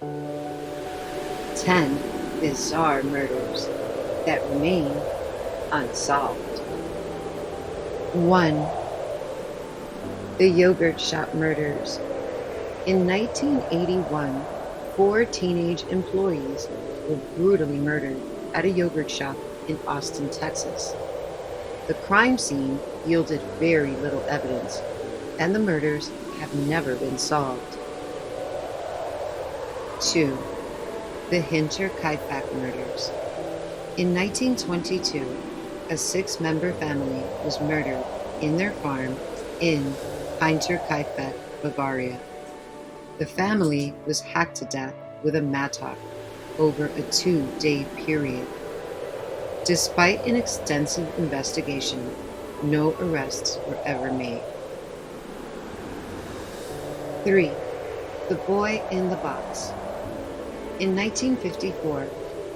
10 bizarre murders that remain unsolved. 1. The yogurt shop murders. In 1981, 4 teenage employees were brutally murdered at a yogurt shop in Austin, Texas. The crime scene yielded very little evidence, and the murders have never been solved. 2. The Hinterkaifeck murders. In 1922, a 6-member family was murdered in their farm in Hinterkaifeck, Bavaria. The family was hacked to death with a mattock over a 2-day period. Despite an extensive investigation, no arrests were ever made. 3. The boy in the box. In 1954,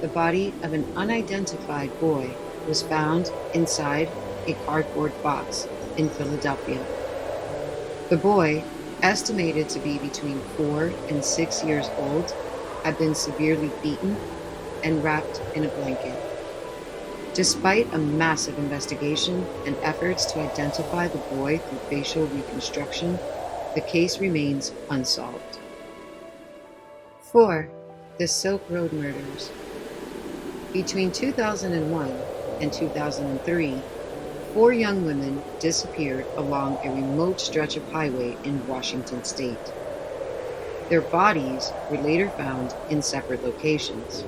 the body of an unidentified boy was found inside a cardboard box in Philadelphia. The boy, estimated to be between 4 and 6 years old, had been severely beaten and wrapped in a blanket. Despite a massive investigation and efforts to identify the boy through facial reconstruction, the case remains unsolved. 4. The Silk Road murders. Between 2001 and 2003, 4 young women disappeared along a remote stretch of highway in Washington state. Their bodies were later found in separate locations.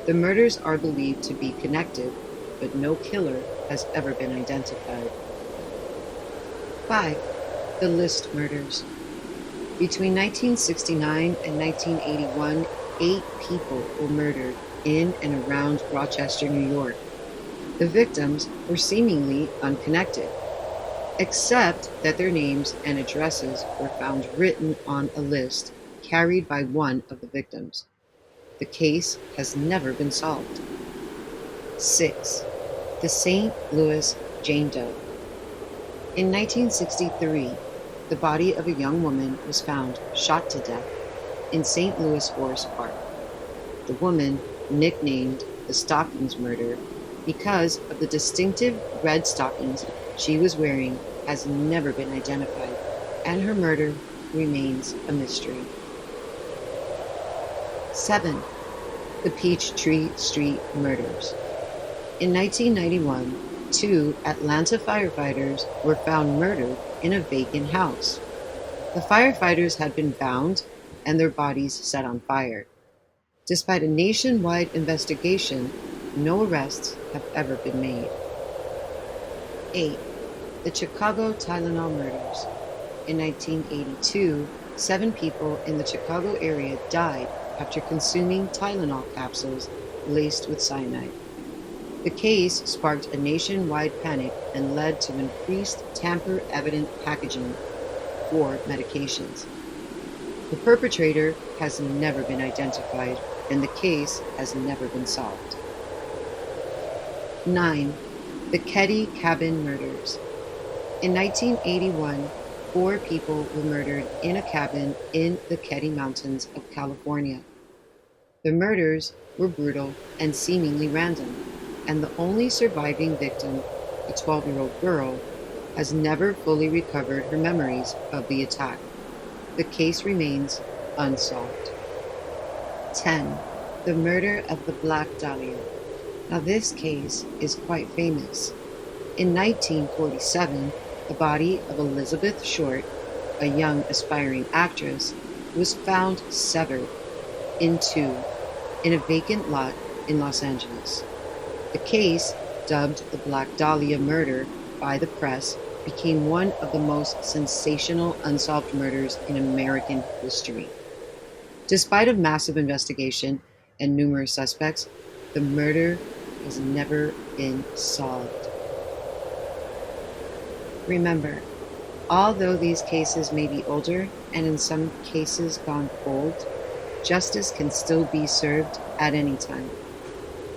The murders are believed to be connected, but no killer has ever been identified. 5. The List murders. Between 1969 and 1981, 8 people were murdered in and around Rochester, New York. The victims were seemingly unconnected, except that their names and addresses were found written on a list carried by one of the victims. The case has never been solved. 6. The St. Louis Jane Doe. In 1963, the body of a young woman was found shot to death in St. Louis Forest Park. The woman, nicknamed the Stockings Murder because of the distinctive red stockings she was wearing, has never been identified, and her murder remains a mystery. 7. The Peachtree Street murders. In 1991, 2 Atlanta firefighters were found murdered in a vacant house. The firefighters had been bound and their bodies set on fire. Despite a nationwide investigation, no arrests have ever been made. 8. The Chicago Tylenol murders. In 1982, 7 people in the Chicago area died after consuming Tylenol capsules laced with cyanide. The case sparked a nationwide panic and led to increased tamper-evident packaging for medications. The perpetrator has never been identified, and the case has never been solved. 9. The Ketty Cabin murders. In 1981, 4 people were murdered in a cabin in the Ketty Mountains of California. The murders were brutal and seemingly random, and the only surviving victim, a 12-year-old girl, has never fully recovered her memories of the attack. The case remains unsolved. 10. The murder of the Black Dahlia. Now this case is quite famous. In 1947, the body of Elizabeth Short, a young aspiring actress, was found severed in 2 in a vacant lot in Los Angeles. The case, dubbed the Black Dahlia murder by the press, became one of the most sensational unsolved murders in American history. Despite a massive investigation and numerous suspects, the murder has never been solved. Remember, although these cases may be older and in some cases gone cold, justice can still be served at any time.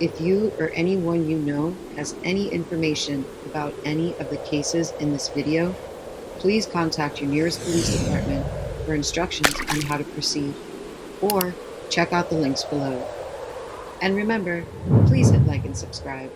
If you or anyone you know has any information about any of the cases in this video, please contact your nearest police department for instructions on how to proceed, or check out the links below. And remember, please hit like and subscribe.